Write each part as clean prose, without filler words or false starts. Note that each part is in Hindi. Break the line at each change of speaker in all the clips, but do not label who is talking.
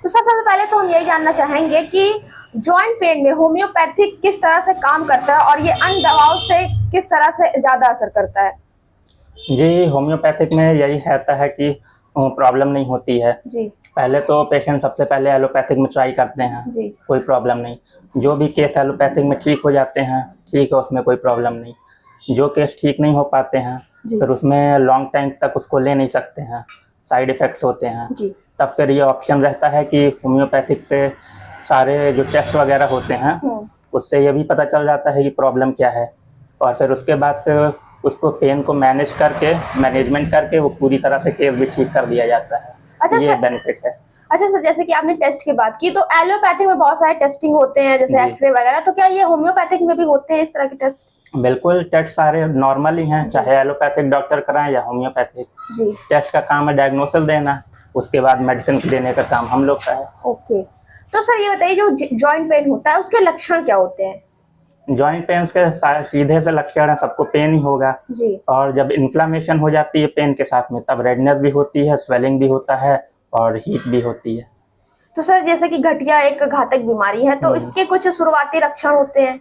तो सबसे पहले तो हम यही जानना चाहेंगे कि जॉइंट पेन में होम्योपैथिक किस तरह से काम करता है और ये अन्य दवाओं से किस तरह से ज्यादा असर करता है।
जी, होम्योपैथिक में यही रहता है कि प्रॉब्लम नहीं होती है।
जी
पहले तो पेशेंट सबसे पहले एलोपैथिक में ट्राई करते हैं,
जी
कोई प्रॉब्लम नहीं। जो भी केस एलोपैथिक में ठीक हो जाते हैं, ठीक है, उसमें कोई प्रॉब्लम नहीं। जो केस ठीक नहीं हो पाते हैं,
जी
फिर उसमें लॉन्ग टाइम तक उसको ले नहीं सकते हैं, साइड इफ़ेक्ट्स होते हैं।
जी
तब फिर ये ऑप्शन रहता है कि होम्योपैथिक से सारे जो टेस्ट वगैरह होते हैं, उससे ये भी पता चल जाता है कि प्रॉब्लम क्या है। और फिर उसके बाद से उसको पेन को मैनेजमेंट करके वो पूरी तरह से केस भी ठीक कर दिया जाता है।
अच्छा
ये
सर।
बेनिफिट है।
अच्छा सर, जैसे कि आपने टेस्ट की बात की, तो एलोपैथिक में बहुत सारे टेस्टिंग होते हैं जैसे
जी।
एक्सरे वगैरह, तो क्या ये होम्योपैथिक में भी होते हैं इस तरह के टेस्ट?
बिल्कुल, टेस्ट सारे नॉर्मल ही हैं, चाहे एलोपैथिक डॉक्टर कराएं या होम्योपैथिक।
जी
टेस्ट का काम है डायग्नोसिस देना, उसके बाद मेडिसिन देने का काम हम लोग का है।
ओके। तो सर ये बताइए, जो जॉइंट पेन होता है उसके लक्षण क्या होते हैं?
जॉइंट पेन्स के सीधे से लक्षण है, सबको पेन ही होगा।
जी
और जब इन्फ्लामेशन हो जाती है पेन के साथ में, तब रेडनेस भी होती है, स्वेलिंग भी होता है और हीट भी होती है।
तो सर जैसे कि गठिया एक घातक बीमारी है, तो इसके कुछ शुरुआती लक्षण होते हैं?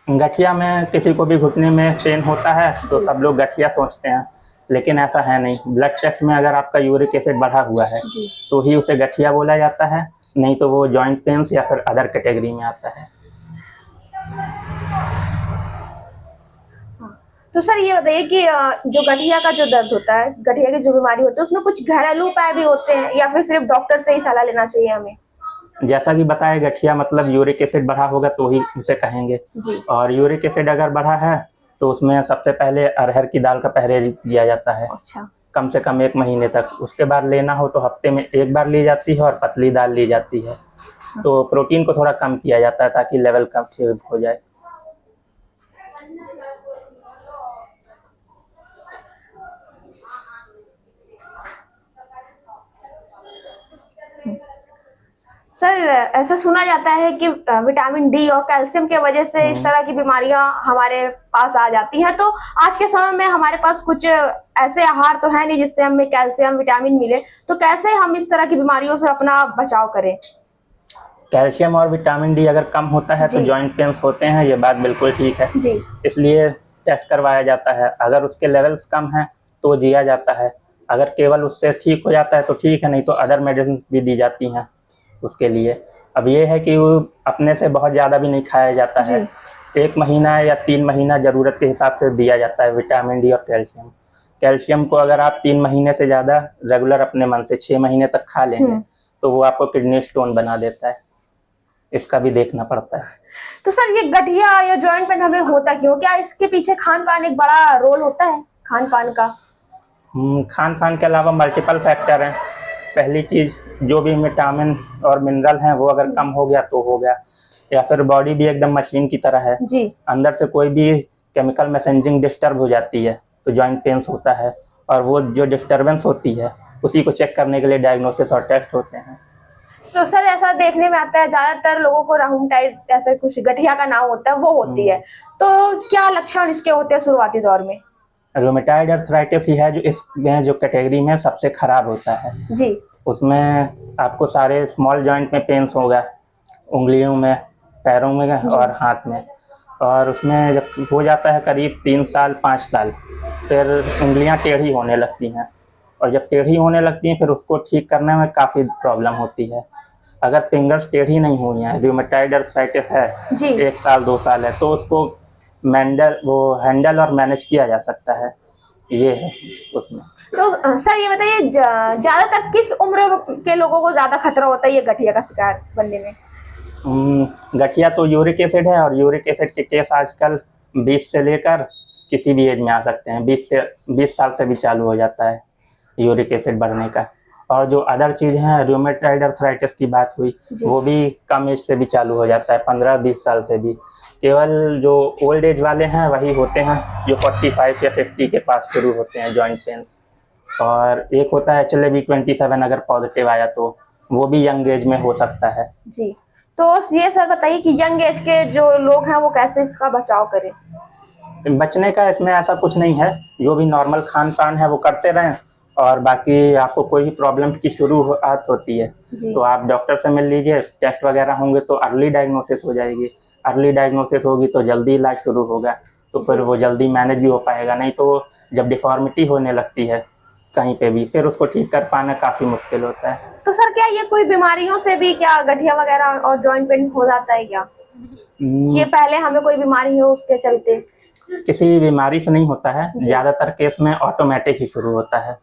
गठिया में किसी को भी घुटने में पेन होता है तो
जी।
सब लोग गठिया सोचते हैं, लेकिन ऐसा है नहीं। ब्लड टेस्ट में अगर आपका यूरिक एसिड बढ़ा हुआ है
जी
तो ही उसे गठिया बोला जाता है, नहीं तो वो जॉइंट पेन्स या फिर अदर कैटेगरी में आता है।
हाँ। तो सर ये बताइए कि जो गठिया का जो दर्द होता है, गठिया की जो बीमारी होती है, उसमें कुछ घरेलू उपाय भी होते हैं या फिर सिर्फ डॉक्टर से ही सलाह लेना चाहिए हमें?
जैसा कि बताया, गठिया मतलब यूरिक एसिड बढ़ा होगा तो ही उसे कहेंगे।
जी
और यूरिक एसिड अगर बढ़ा है तो उसमें सबसे पहले अरहर की दाल का परहेज दिया जाता है,
अच्छा।
कम से कम 1 महीने तक। उसके बाद लेना हो तो हफ्ते में 1 बार ली जाती है और पतली दाल ली जाती है। तो प्रोटीन को थोड़ा कम किया जाता है ताकि लेवल कम ठीक हो जाए।
सर ऐसा सुना जाता है कि विटामिन डी और कैल्शियम के वजह से इस तरह की बीमारियां हमारे पास आ जाती हैं। तो आज के समय में हमारे पास कुछ ऐसे आहार तो है नहीं जिससे हमें कैल्शियम विटामिन मिले, तो कैसे हम इस तरह की बीमारियों से अपना बचाव करें?
कैल्शियम और विटामिन डी अगर कम होता है तो
जी
जॉइंट पेन्स होते हैं, ये बात बिल्कुल ठीक है।
जी
इसलिए टेस्ट करवाया जाता है। अगर उसके लेवल्स कम हैं तो जिया जाता है, अगर केवल उससे ठीक हो जाता है तो ठीक है, नहीं तो अदर मेडिसिन भी दी जाती हैं उसके लिए। अब ये है कि वो अपने से बहुत ज़्यादा भी नहीं खाया जाता है।
जी
1 महीना या 3 महीना ज़रूरत के हिसाब से दिया जाता है विटामिन डी और कैल्शियम। कैल्शियम को अगर आप 3 महीने से ज़्यादा रेगुलर अपने मन से 6 महीने तक खा लेंगे तो वो आपको किडनी स्टोन बना देता है, इसका भी देखना पड़ता है।
तो सर ये गठिया या जॉइंट पेन हमें होता क्यों? क्या इसके पीछे खान पान एक बड़ा रोल होता है, खान पान का?
खान पान के अलावा मल्टीपल फैक्टर हैं। पहली चीज़, जो भी विटामिन और मिनरल हैं वो अगर कम हो गया तो हो गया, या फिर बॉडी भी एकदम मशीन की तरह है,
जी
अंदर से कोई भी केमिकल मैसेजिंग डिस्टर्ब हो जाती है तो जॉइंट पेन्स होता है। और वो जो डिस्टर्बेंस होती है उसी को चेक करने के लिए डायग्नोसिस और टेस्ट होते हैं।
तो सर ऐसा देखने में आता है ज्यादातर लोगों को राहुमटाइड ऐसे कुछ गठिया का नाम होता है वो होती है, तो क्या लक्षण इसके होते हैं शुरुआती दौर में?
रूमेटाइड अर्थराइटिस ही है जो इसमें जो कैटेगरी में सबसे खराब होता है।
जी
उसमें आपको सारे स्मॉल जॉइंट में पेन्स होगा, उंगलियों में, पैरों में और हाथ में। और उसमें जब हो जाता है करीब 3 साल 5 साल, फिर उंगलियां टेढ़ी होने लगती हैं। और जब टेढ़ी होने लगती हैं फिर उसको ठीक करने में काफ़ी प्रॉब्लम होती है। अगर फिंगर्स टेढ़ी नहीं हुई हैं, रूमेटाइड अर्थराइटिस है,
जी
1 साल 2 साल है, तो उसको हैंडल और मैनेज किया जा सकता है, ये है उसमें।
तो सर ये बताइए, ज्यादातर किस उम्र के लोगों को ज्यादा खतरा होता है ये गठिया का शिकार बनने में?
गठिया तो यूरिक एसिड है, और यूरिक एसिड के केस आजकल 20 से लेकर किसी भी एज में आ सकते हैं। 20 साल से भी चालू हो जाता है यूरिक एसिड बढ़ने का। और जो अदर चीज़ हैं, रूमेटाइड अर्थराइटिस की बात हुई, वो भी कम एज से भी चालू हो जाता है, 15-20 साल से भी। केवल जो ओल्ड एज वाले हैं वही होते हैं, जो 45 या 50 के पास शुरू होते हैं जॉइंट पेन। और एक होता है HLA-B27, अगर पॉजिटिव आया तो वो भी यंग एज में हो सकता है।
जी। तो ये सर बताइए कि यंग एज के जो लोग हैं वो कैसे इसका बचाव करें?
बचने का इसमें ऐसा कुछ नहीं है, जो भी नॉर्मल खान पान है वो करते रहें और बाकी आपको कोई भी प्रॉब्लम की शुरुआत होती है
जी
तो आप डॉक्टर से मिल लीजिए, टेस्ट वगैरह होंगे तो अर्ली डायग्नोसिस हो जाएगी। अर्ली डायग्नोसिस होगी तो जल्दी इलाज शुरू होगा, तो फिर
जी
वो जल्दी मैनेज भी हो पाएगा। नहीं तो जब डिफॉर्मिटी होने लगती है कहीं पे भी, फिर उसको ठीक कर पाना काफ़ी मुश्किल होता है।
तो सर क्या ये कोई बीमारियों से भी क्या गठिया वगैरह और जॉइंट पेन हो जाता है क्या, कि ये पहले हमें कोई बीमारी हो उसके चलते?
किसी बीमारी से नहीं होता है,
जी।
ज़्यादातर केस में ऑटोमेटिक ही शुरू होता है।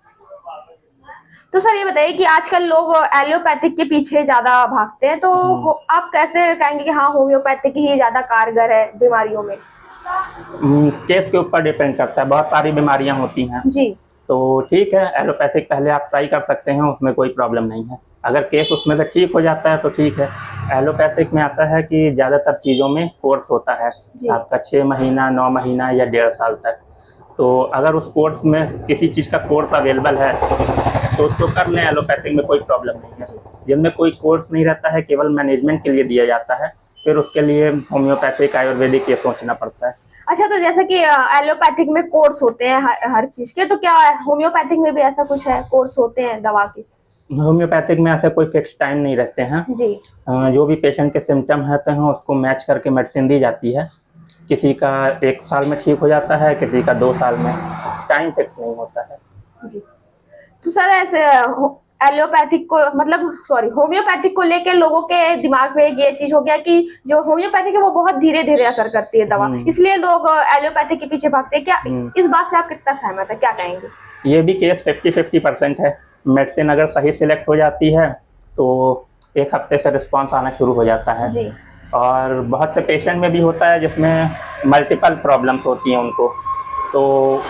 तो सर ये बताइए कि आजकल लोग एलोपैथिक के पीछे ज्यादा भागते हैं, तो आप कैसे कहेंगे कि हाँ होम्योपैथिक ही ज्यादा कारगर है बीमारियों में?
केस के ऊपर डिपेंड करता है, बहुत सारी बीमारियां होती हैं
जी
तो ठीक है, एलोपैथिक पहले आप ट्राई कर सकते हैं, उसमें कोई प्रॉब्लम नहीं है। अगर केस उसमें से ठीक हो जाता है तो ठीक है। एलोपैथिक में आता है कि ज़्यादातर चीज़ों में कोर्स होता है
जी
आपका 6 महीना, 9 महीना या 1.5 साल तक। तो अगर उस कोर्स में किसी चीज़ का कोर्स अवेलेबल है तो उसको कर लें, एलोपैथिक में कोई प्रॉब्लम नहीं है। जिनमें कोई कोर्स नहीं रहता है, केवल मैनेजमेंट के लिए दिया जाता है, फिर उसके लिए होम्योपैथिक आयुर्वेदिक ये सोचना पड़ता है।
अच्छा, तो जैसे कि एलोपैथिक में कोर्स होते हैं हर चीज के, तो क्या होम्योपैथिक में भी ऐसा कुछ है, कोर्स होते हैं दवा के?
होम्योपैथिक में ऐसे कोई फिक्स टाइम नहीं रहते हैं।
जी
जो भी पेशेंट के सिम्टम रहते हैं उसको मैच करके मेडिसिन दी जाती है। किसी का 1 साल में ठीक हो जाता है, किसी का 2 साल में, टाइम फिक्स नहीं होता है।
जी। तो सर ऐसे एलोपैथिक को मतलब सॉरी होम्योपैथिक को लेके लोगों के दिमाग में एक ये चीज हो गया कि जो होम्योपैथिक है वो बहुत धीरे धीरे असर करती है दवा, इसलिए लोग एलोपैथिक के पीछे भागते हैं। क्या इस बात से आप कितना सहमत है, क्या कहेंगे?
ये भी केस 50-50% है। मेडिसिन अगर सही सिलेक्ट हो जाती है तो 1 हफ्ते से रिस्पॉन्स आना शुरू हो जाता है।
जी
और बहुत से पेशेंट में भी होता है जिसमें मल्टीपल प्रॉब्लम्स होती हैं उनको, तो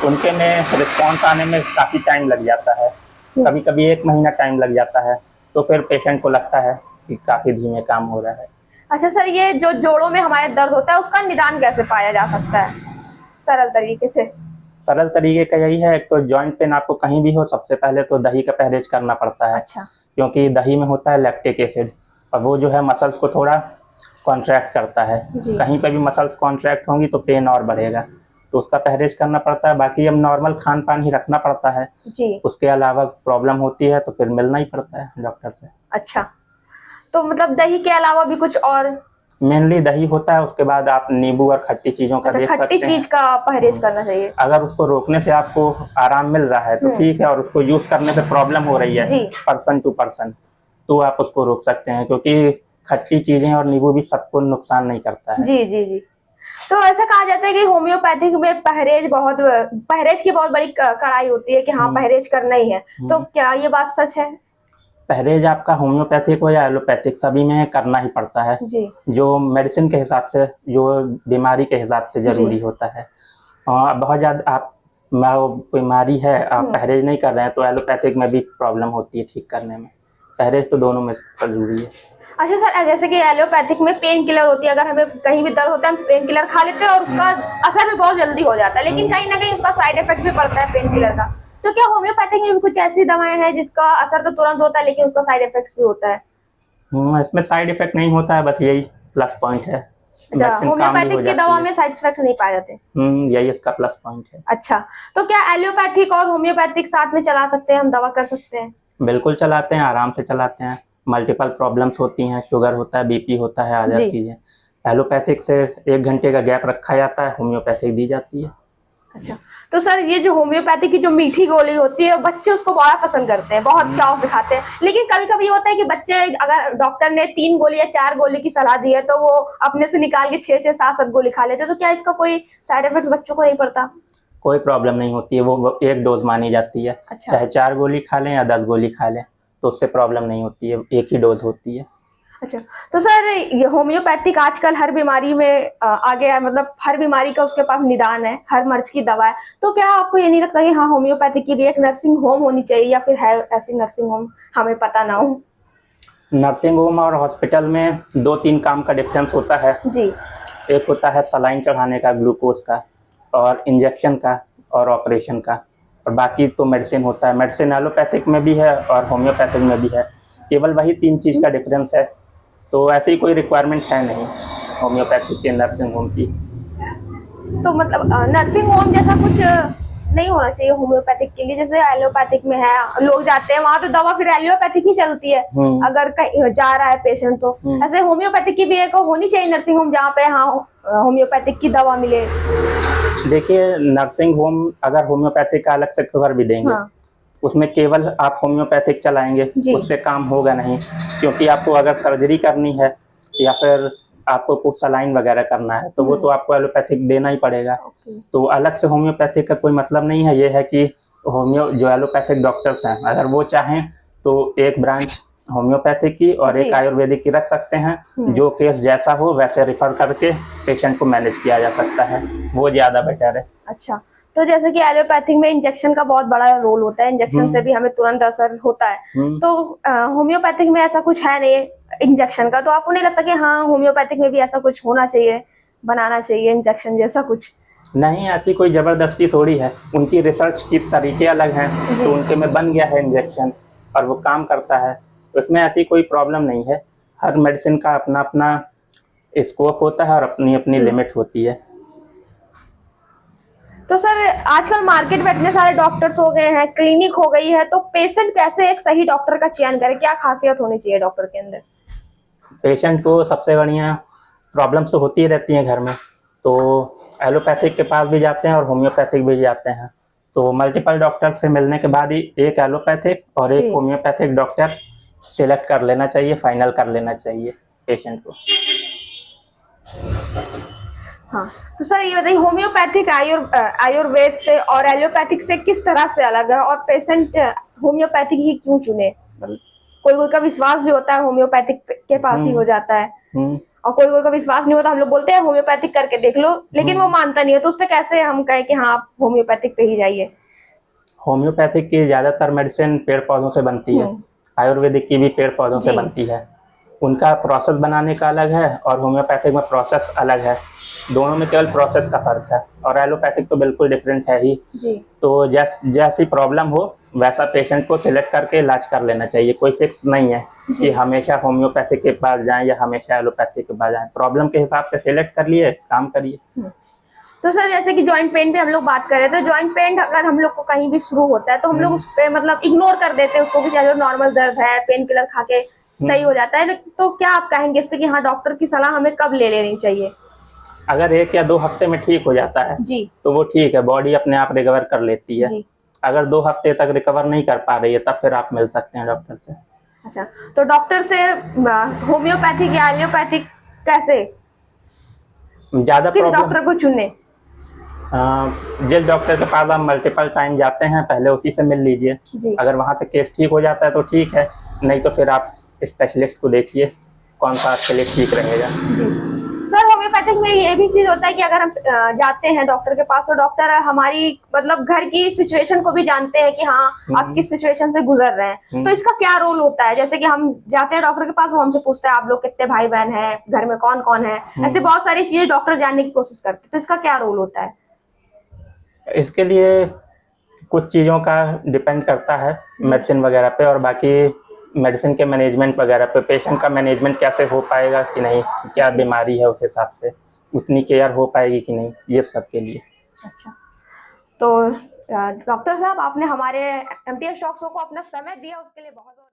उनके में रिस्पॉन्स आने में काफ़ी टाइम लग जाता है। कभी कभी 1 महीना टाइम लग जाता है, तो फिर पेशेंट को लगता है कि काफ़ी धीमे काम हो रहा है।
अच्छा सर, ये जो जोड़ों में हमारे दर्द होता है उसका निदान कैसे पाया जा सकता है सरल तरीके से?
सरल तरीके का यही है, एक तो जॉइंट पेन आपको कहीं भी हो, सबसे पहले तो दही का परहेज करना पड़ता है।
अच्छा
क्योंकि दही में होता है लैक्टिक एसिड, और वो जो है मसल्स को थोड़ा कॉन्ट्रैक्ट करता है।
जी
कहीं पे भी मसल्स कॉन्ट्रैक्ट होंगी तो पेन और बढ़ेगा, तो उसका परहेज करना पड़ता है। बाकी अब नॉर्मल खान पान ही रखना पड़ता है।
जी।
उसके अलावा प्रॉब्लम होती है तो फिर मिलना ही पड़ता है डॉक्टर से।
अच्छा, तो मतलब दही के अलावा भी कुछ और?
मेनली दही होता है, उसके बाद आप नींबू और खट्टी चीज़ों का
अच्छा,
देख
खट्टी
सकते हैं।
चीज का परहेज करना चाहिए।
अगर उसको रोकने से आपको आराम मिल रहा है तो ठीक है, और उसको यूज़ करने से प्रॉब्लम हो रही है
जी
पर्सन टू पर्सन, तो आप उसको रोक सकते हैं, क्योंकि खट्टी चीज़ें और नींबू भी सबको नुकसान नहीं करता है।
जी जी जी। तो ऐसा कहा जाता है कि होम्योपैथिक में परहेज की बहुत बड़ी कड़ाई होती है कि हाँ परहेज करना ही है, तो क्या ये बात सच है?
परहेज आपका होम्योपैथिक हो या एलोपैथिक, सभी में करना ही पड़ता है।
जी
जो मेडिसिन के हिसाब से, जो बीमारी के हिसाब से ज़रूरी होता है। बहुत ज़्यादा आप बीमारी है, आप परहेज नहीं कर रहे हैं तो एलोपैथिक में भी प्रॉब्लम होती है ठीक करने में। परहेज तो दोनों में ज़रूरी है।
अच्छा सर, जैसे कि एलोपैथिक में पेन किलर होती है, अगर हमें कहीं भी दर्द होता है हम पेन किलर खा लेते हैं और उसका असर भी बहुत जल्दी हो जाता है, लेकिन कहीं ना कहीं उसका साइड इफेक्ट भी पड़ता है पेन किलर का। तो क्या होम्योपैथिक में भी कुछ ऐसी दवाएं हैं जिसका असर तो तुरंत होता है लेकिन उसका साइड इफेक्ट भी होता है?
इसमें साइड इफेक्ट नहीं होता है, बस यही प्लस पॉइंट है।
अच्छा, होम्योपैथिक की दवा में साइड इफेक्ट नहीं पाए जाते?
यही इसका प्लस पॉइंट है।
अच्छा, तो क्या एलोपैथिक और होम्योपैथिक साथ में चला सकते हैं, हम दवा कर सकते हैं?
बिल्कुल चलाते हैं, आराम से चलाते हैं। मल्टीपल प्रॉब्लम्स होती हैं, शुगर होता है, बीपी होता है, अदर चीज़ें। एलोपैथिक से 1 घंटे का गैप रखा जाता है, होम्योपैथिक दी जाती है।
अच्छा, तो सर ये जो होम्योपैथी की जो मीठी गोली होती है बच्चे उसको बड़ा पसंद करते हैं, बहुत चाव से खाते हैं, लेकिन कभी कभी होता है कि बच्चे अगर डॉक्टर ने 3 गोली या 4 गोली की सलाह दी है तो वो अपने से निकाल के 6-6, 7-7 गोली खा लेते हैं, तो क्या इसका कोई साइड इफेक्ट बच्चों को नहीं पड़ता?
कोई प्रॉब्लम नहीं होती है, वो 1 डोज मानी जाती है।
अच्छा।
चाहे 4 गोली खा लें या 10 गोली खा लें, तो उससे प्रॉब्लम नहीं होती है, 1 ही डोज होती है।
अच्छा, तो सर ये होम्योपैथिक आजकल हर बीमारी में आ गया है, मतलब हर बीमारी का उसके पास निदान है, हर मर्ज की दवा है, तो क्या आपको ये नहीं लगता कि हाँ होम्योपैथिक की भी एक नर्सिंग होम होनी चाहिए, या फिर है ऐसी नर्सिंग होम हमें पता ना हो?
नर्सिंग होम और हॉस्पिटल में 2-3 काम का डिफरेंस होता है
जी।
एक होता है सलाइन चढ़ाने का, ग्लूकोज का, और इंजेक्शन का, और ऑपरेशन का, और बाकी तो मेडिसिन होता है। मेडिसिन एलोपैथिक में भी है और होम्योपैथिक में भी है, केवल वही 3 चीज़ का डिफरेंस है। तो ऐसी कोई रिक्वायरमेंट है नहीं होम्योपैथिक के नर्सिंग होम की।
तो मतलब नर्सिंग होम जैसा कुछ नहीं होना चाहिए होम्योपैथिक के लिए? जैसे एलोपैथिक में है, लोग जाते हैं वहां तो दवा फिर एलोपैथिक ही चलती है अगर कहीं जा रहा है पेशेंट तो। ऐसे होम्योपैथिक की भी एक होनी चाहिए नर्सिंग होम जहाँ पे हाँ होम्योपैथिक की दवा मिले।
देखिए, नर्सिंग होम अगर होम्योपैथिक का अलग से कवर भी देंगे,
हाँ।
उसमें केवल आप होम्योपैथिक चलाएंगे, उससे काम होगा नहीं, क्योंकि आपको अगर सर्जरी करनी है या फिर आपको कुछ सलाइन वगैरह करना है तो वो तो आपको एलोपैथिक देना ही पड़ेगा। तो अलग से होम्योपैथिक का कोई मतलब नहीं है। ये है कि जो एलोपैथिक डॉक्टर्स हैं, अगर वो चाहें तो एक ब्रांच होम्योपैथिक की और एक आयुर्वेदिक की रख सकते हैं। जो केस जैसा हो वैसे रिफर करके पेशेंट को मैनेज किया जा सकता है, वो ज़्यादा बेटर है।
अच्छा, तो जैसे कि एलोपैथिक में इंजेक्शन का बहुत बड़ा रोल होता है, इंजेक्शन से भी हमें तुरंत असर होता है, तो होम्योपैथिक में ऐसा कुछ है नहीं इंजेक्शन का, तो आपको नहीं लगता कि हाँ होम्योपैथिक में भी ऐसा कुछ होना चाहिए, बनाना चाहिए इंजेक्शन जैसा कुछ?
नहीं, ऐसी कोई जबरदस्ती थोड़ी है, उनकी रिसर्च की तरीके अलग हैं, तो उनके में बन गया है इंजेक्शन और वो काम करता है, उसमें ऐसी कोई प्रॉब्लम नहीं है। हर मेडिसिन का अपना अपना स्कोप होता है और अपनी अपनी लिमिट होती है।
तो सर आजकल मार्केट में इतने सारे डॉक्टर्स हो गए हैं, क्लिनिक हो गई है, तो पेशेंट कैसे एक सही डॉक्टर का चयन करे? क्या खासियत होनी चाहिए डॉक्टर के अंदर?
पेशेंट को सबसे बढ़िया, प्रॉब्लम्स तो होती ही रहती हैं घर में, तो एलोपैथिक के पास भी जाते हैं और होम्योपैथिक भी जाते हैं। तो मल्टीपल डॉक्टर से मिलने के बाद ही एक एलोपैथिक और एक होम्योपैथिक डॉक्टर सिलेक्ट कर लेना चाहिए, फाइनल कर लेना चाहिए पेशेंट को।
हाँ, तो सर ये बताइए होम्योपैथिक आयुर्वेद से और एलोपैथिक से किस तरह से अलग है, और पेशेंट होम्योपैथिक ही क्यों चुने? मतलब कोई कोई का विश्वास भी होता है होम्योपैथिक के पास ही हो जाता है, और कोई कोई का विश्वास नहीं होता, हम लोग बोलते हैं होम्योपैथिक करके देख लो, लेकिन वो मानता नहीं है, तो उस पर कैसे हम कहें कि हाँ आप होम्योपैथिक पे ही जाइए?
होम्योपैथिक की ज़्यादातर मेडिसिन पेड़ पौधों से बनती है, आयुर्वेदिक की भी पेड़ पौधों से बनती है। उनका प्रोसेस बनाने का अलग है और होम्योपैथिक में प्रोसेस अलग है, दोनों में केवल प्रोसेस का फर्क है, और एलोपैथिक तो बिल्कुल डिफरेंट है ही। तो जैसी प्रॉब्लम हो वैसा पेशेंट को सिलेक्ट करके इलाज कर लेना चाहिए, कोई फिक्स नहीं है कि हमेशा होम्योपैथिक के पास जाएं या हमेशा एलोपैथिक के पास जाएं, प्रॉब्लम के हिसाब से सिलेक्ट कर लिए, काम करिए।
तो सर जैसे कि जॉइंट पेन पे हम लोग बात करें, तो जॉइंट पेन अगर हम लोग को कहीं भी शुरू होता है तो हम लोग उस पे मतलब इग्नोर कर देते हैं उसको कि चलो नॉर्मल दर्द है, पेन किलर खा के सही हो जाता है, तो क्या आप कहेंगे इस पे कि हाँ डॉक्टर की सलाह हमें कब ले लेनी चाहिए?
अगर 1 या 2 हफ्ते में ठीक हो जाता है तो वो ठीक है, बॉडी अपने आप रिकवर कर लेती है। अगर 2 हफ्ते तक रिकवर नहीं कर पा रही है तब फिर आप मिल सकते हैं डॉक्टर से।
अच्छा, तो डॉक्टर से होम्योपैथिक या एलोपैथिक कैसे,
ज्यादा
किस डॉक्टर को चुने?
जिस डॉक्टर के पास आप मल्टीपल टाइम जाते हैं पहले उसी से मिल लीजिए, अगर वहां से केस ठीक हो जाता है तो ठीक है, नहीं तो फिर आप स्पेशलिस्ट को देखिए कौन सा आपके लिए ठीक रहेगा।
सर होम्योपैथिक में ये भी चीज होता है कि अगर हम जाते हैं डॉक्टर के पास तो डॉक्टर हमारी मतलब घर की सिचुएशन को भी जानते हैं कि हाँ आप किस सिचुएशन से गुजर रहे हैं, तो इसका क्या रोल होता है? जैसे कि हम जाते हैं डॉक्टर के पास, वो हमसे पूछते हैं आप लोग कितने भाई बहन हैं, घर में कौन कौन है, ऐसे बहुत सारी चीजें डॉक्टर जानने की कोशिश करते हैं, तो इसका क्या रोल होता है?
इसके लिए कुछ चीज़ों का डिपेंड करता है मेडिसिन वगैरह पे, और बाकी मेडिसिन के मैनेजमेंट वगैरह पे, पेशेंट का मैनेजमेंट कैसे हो पाएगा कि नहीं, क्या बीमारी है उस हिसाब से उतनी केयर हो पाएगी कि नहीं, ये सब के लिए।
अच्छा, तो डॉक्टर साहब आपने हमारे एमटीएस टॉक्स को अपना समय दिया उसके लिए बहुत बहुत